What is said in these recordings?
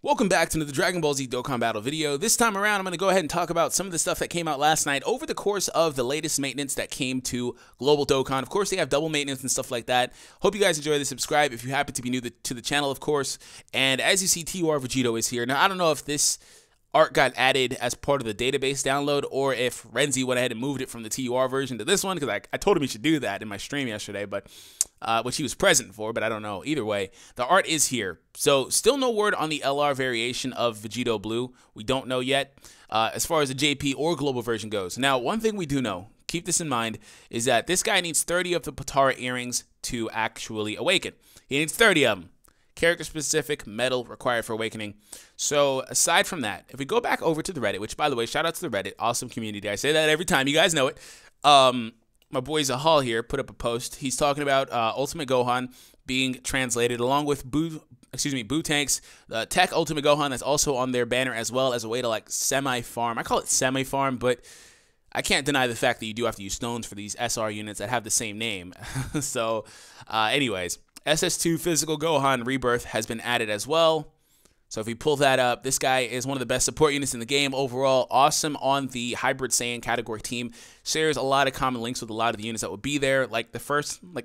Welcome back to the Dragon Ball Z Dokkan Battle video. This time around, I'm going to go ahead and talk about some of the stuff that came out last night over the course of the latest maintenance that came to Global Dokkan. Of course, they have double maintenance and stuff like that. Hope you guys enjoy this. Subscribe if you happen to be new to the channel, of course. And as you see, TUR VEGITO is here. Now, I don't know if this art got added as part of the database download or if Renzi went ahead and moved it from the TUR version to this one, because I told him he should do that in my stream yesterday, but which he was present for, but I don't know. Either way, the art is here. So still no word on the LR variation of Vegito Blue. We don't know yet as far as the JP or global version goes. Now, one thing we do know, keep this in mind, is that this guy needs 30 of the Potara earrings to actually awaken. He needs 30 of them. Character-specific medal required for awakening. So aside from that, if we go back over to the Reddit, which, by the way, shout out to the Reddit, awesome community. I say that every time. You guys know it. My boy Zahal here put up a post. He's talking about Ultimate Gohan being translated along with Boo Tank's Tech Ultimate Gohan that's also on their banner as well as a way to like semi-farm. I call it semi-farm, but I can't deny the fact that you do have to use stones for these SR units that have the same name. So anyways, SS2 Physical Gohan Rebirth has been added as well. So if we pull that up, this guy is one of the best support units in the game overall. Awesome on the Hybrid Saiyan category team. Shares a lot of common links with a lot of the units that would be there. Like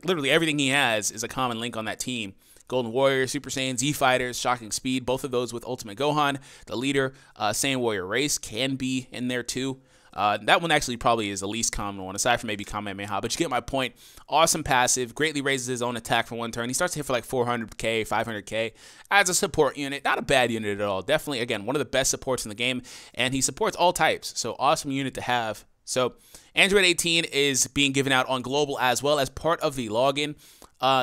literally everything he has is a common link on that team. Golden Warrior, Super Saiyan, Z Fighters, Shocking Speed, both of those with Ultimate Gohan. The leader, Saiyan Warrior Race can be in there too. That one actually probably is the least common one, aside from maybe Kamehameha, but you get my point. Awesome passive, greatly raises his own attack for one turn. He starts to hit for like 400k, 500k as a support unit. Not a bad unit at all. Definitely, again, one of the best supports in the game, and he supports all types, so awesome unit to have. So Android 18 is being given out on Global as well as part of the login.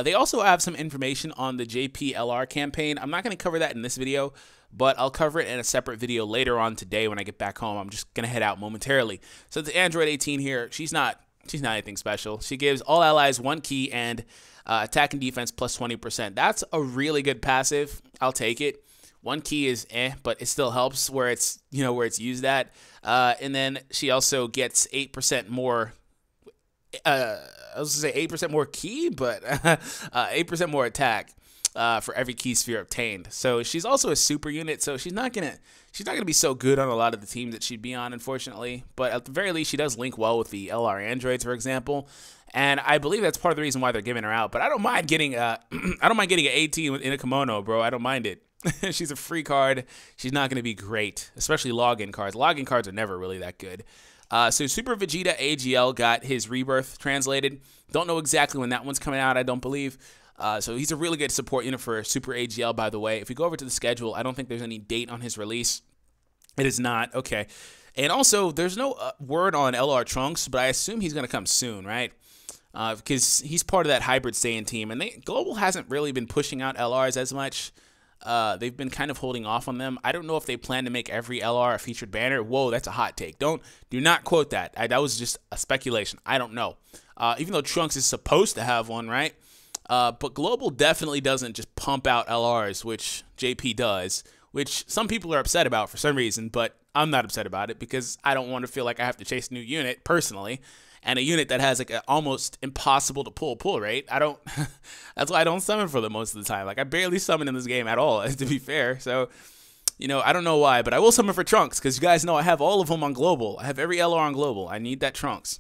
They also have some information on the JPLR campaign. I'm not going to cover that in this video, but I'll cover it in a separate video later on today when I get back home. I'm just going to head out momentarily. So the Android 18 here, she's not anything special. She gives all allies 1 key and attack and defense plus 20%. That's a really good passive. I'll take it. 1 key is but it still helps where it's, where it's used at. And then she also gets 8% more I was going to say 8% more key, but 8% more attack for every key sphere obtained. So she's also a super unit, so she's not gonna be so good on a lot of the teams that she'd be on, unfortunately. But at the very least, she does link well with the LR androids, for example. And I believe that's part of the reason why they're giving her out. But I don't mind getting an AT in a kimono, bro. I don't mind it. She's a free card. She's not going to be great, especially login cards. Login cards are never really that good. So Super Vegeta AGL got his Rebirth translated. Don't know exactly when that one's coming out, I don't believe. So he's a really good support unit for Super AGL, by the way. If we go over to the schedule, I don't think there's any date on his release. It is not. Okay. And also, there's no word on LR Trunks, but I assume he's going to come soon, right? Because he's part of that Hybrid Saiyan team. And Global hasn't really been pushing out LRs as much. They've been kind of holding off on them. I don't know if they plan to make every LR a featured banner. Whoa, that's a hot take. Do not quote that. That was just a speculation. I don't know. Even though Trunks is supposed to have one, right? But Global definitely doesn't just pump out LRs, which JP does, which some people are upset about for some reason, but I'm not upset about it because I don't want to feel like I have to chase a new unit personally. And a unit that has like an almost impossible to pull rate. That's why I don't summon for them most of the time. Like I barely summon in this game at all, to be fair. So, I don't know why, but I will summon for Trunks because you guys know I have all of them on Global. I have every LR on Global. I need that Trunks.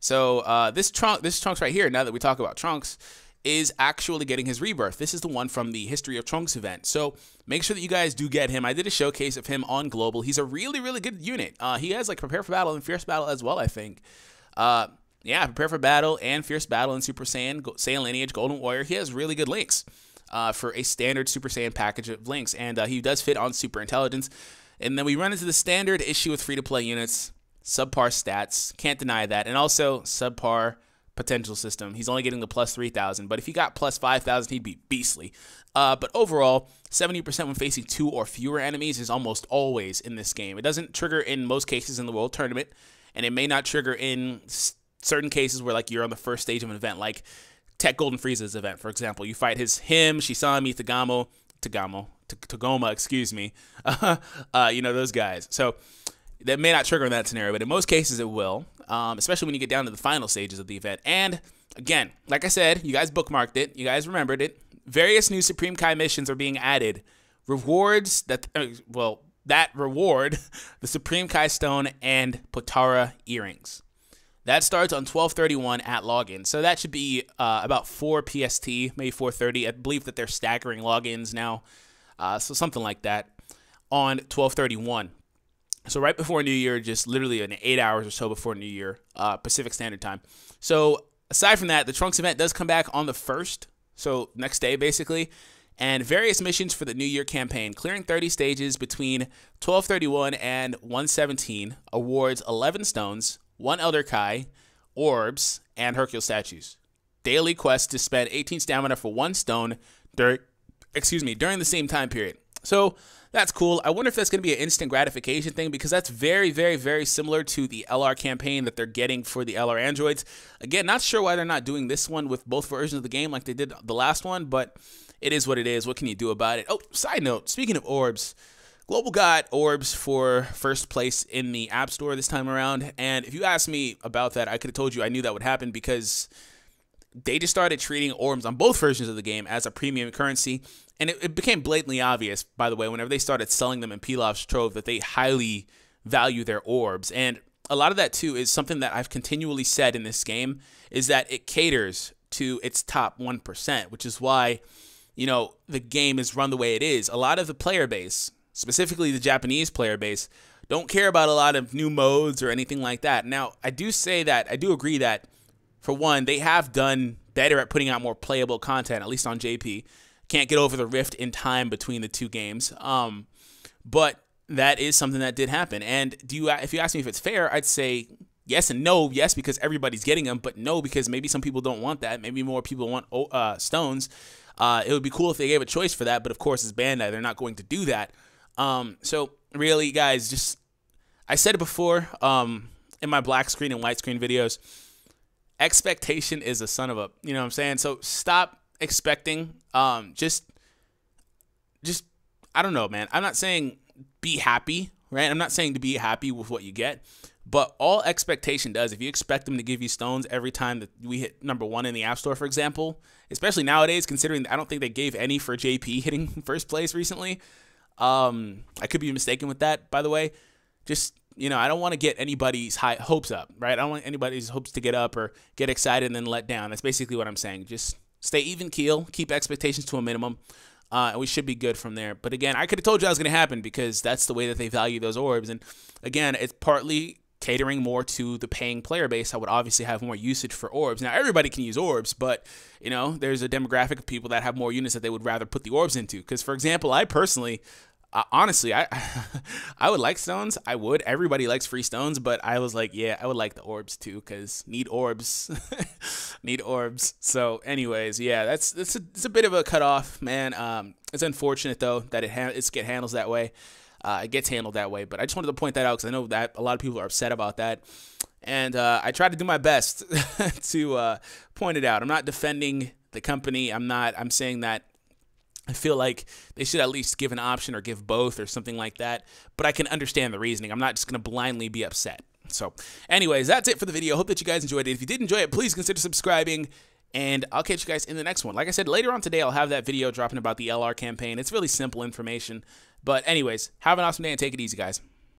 So this Trunks right here, now that we talk about Trunks, is actually getting his Rebirth. This is the one from the History of Trunks event. So make sure that you guys do get him. I did a showcase of him on Global. He's a really, really good unit. He has like Prepare for Battle and Fierce Battle as well, I think. Yeah, Prepare for Battle and Fierce Battle and Super Saiyan, Saiyan Lineage, Golden Warrior. He has really good links for a standard Super Saiyan package of links, and he does fit on Super Intelligence. And then we run into the standard issue with free-to-play units, subpar stats, can't deny that, and also subpar potential system. He's only getting the plus 3,000, but if he got plus 5,000, he'd be beastly. But overall, 70% when facing 2 or fewer enemies is almost always in this game. It doesn't trigger in most cases in the World Tournament, and it may not trigger in certain cases where like you're on the first stage of an event, like Tech Golden Frieza's event, for example. You fight him, Shisami, Tagoma, excuse me. Those guys. So that may not trigger in that scenario, but in most cases it will, especially when you get down to the final stages of the event. And again, like I said, you guys bookmarked it, you guys remembered it. Various new Supreme Kai missions are being added rewards that, that reward the Supreme Kai Stone and Potara earrings. That starts on 12/31 at login. So that should be about 4 PST, maybe 4:30. I believe that they're staggering logins now. So something like that on 12/31. So right before New Year, just literally in 8 hours or so before New Year, Pacific Standard Time. So aside from that, the Trunks event does come back on the 1st. So next day, basically. And various missions for the New Year campaign. Clearing 30 stages between 12/31 and 1/17 awards 11 stones, 1 Elder Kai, orbs, and Hercule statues. Daily quest to spend 18 stamina for 1 stone during the same time period. So that's cool. I wonder if that's going to be an instant gratification thing, because that's very, very, very similar to the LR campaign that they're getting for the LR androids. Again, not sure why they're not doing this one with both versions of the game like they did the last one, but it is what it is. What can you do about it? Oh, side note, speaking of orbs, Global got orbs for first place in the App Store this time around, and if you asked me about that, I could have told you I knew that would happen, because they just started treating orbs on both versions of the game as a premium currency, and it became blatantly obvious, by the way, whenever they started selling them in Pilov's Trove, that they highly value their orbs. And a lot of that, too, is something that I've continually said in this game, is that it caters to its top 1%, which is why, you know, the game is run the way it is. A lot of the player base, specifically the Japanese player base, don't care about a lot of new modes or anything like that. Now, I do agree that, for one, they have done better at putting out more playable content, at least on JP. Can't get over the rift in time between the two games. But that is something that did happen. And if you ask me if it's fair, I'd say yes and no. Yes, because everybody's getting them, but no, because maybe some people don't want that. Maybe more people want stones. It would be cool if they gave a choice for that, but of course, it's Bandai. They're not going to do that. So really, guys, I said it before in my black screen and white screen videos, expectation is a son of a, you know what I'm saying? So stop expecting, just I don't know, man. I'm not saying be happy, right? I'm not saying to be happy with what you get, but all expectation does, if you expect them to give you stones every time that we hit #1 in the App Store, for example, especially nowadays, considering I don't think they gave any for JP hitting first place recently. I could be mistaken with that, by the way. Just, you know, I don't want to get anybody's hopes up, right? I don't want anybody's hopes to get up or get excited and then let down. That's basically what I'm saying. Just stay even keel, keep expectations to a minimum, and we should be good from there. But again, I could have told you that was going to happen, because that's the way that they value those orbs. And again, it's partly catering more to the paying player base. I would obviously have more usage for orbs. Now, everybody can use orbs, but, you know, there's a demographic of people that have more units that they would rather put the orbs into. Because, for example, I personally... honestly, I would like stones. I would. Everybody likes free stones, but I was like, yeah, I would like the orbs too, because need orbs. Need orbs. So anyways, yeah, it's a bit of a cutoff, man. It's unfortunate, though, that it handles that way. It gets handled that way, but I just wanted to point that out, because I know that a lot of people are upset about that. And I tried to do my best to point it out. I'm not defending the company. I'm saying that I feel like they should at least give an option or give both or something like that. But I can understand the reasoning. I'm not just going to blindly be upset. So anyways, that's it for the video. Hope that you guys enjoyed it. If you did enjoy it, please consider subscribing. And I'll catch you guys in the next one. Like I said, later on today, I'll have that video dropping about the LR campaign. It's really simple information. But anyways, have an awesome day and take it easy, guys.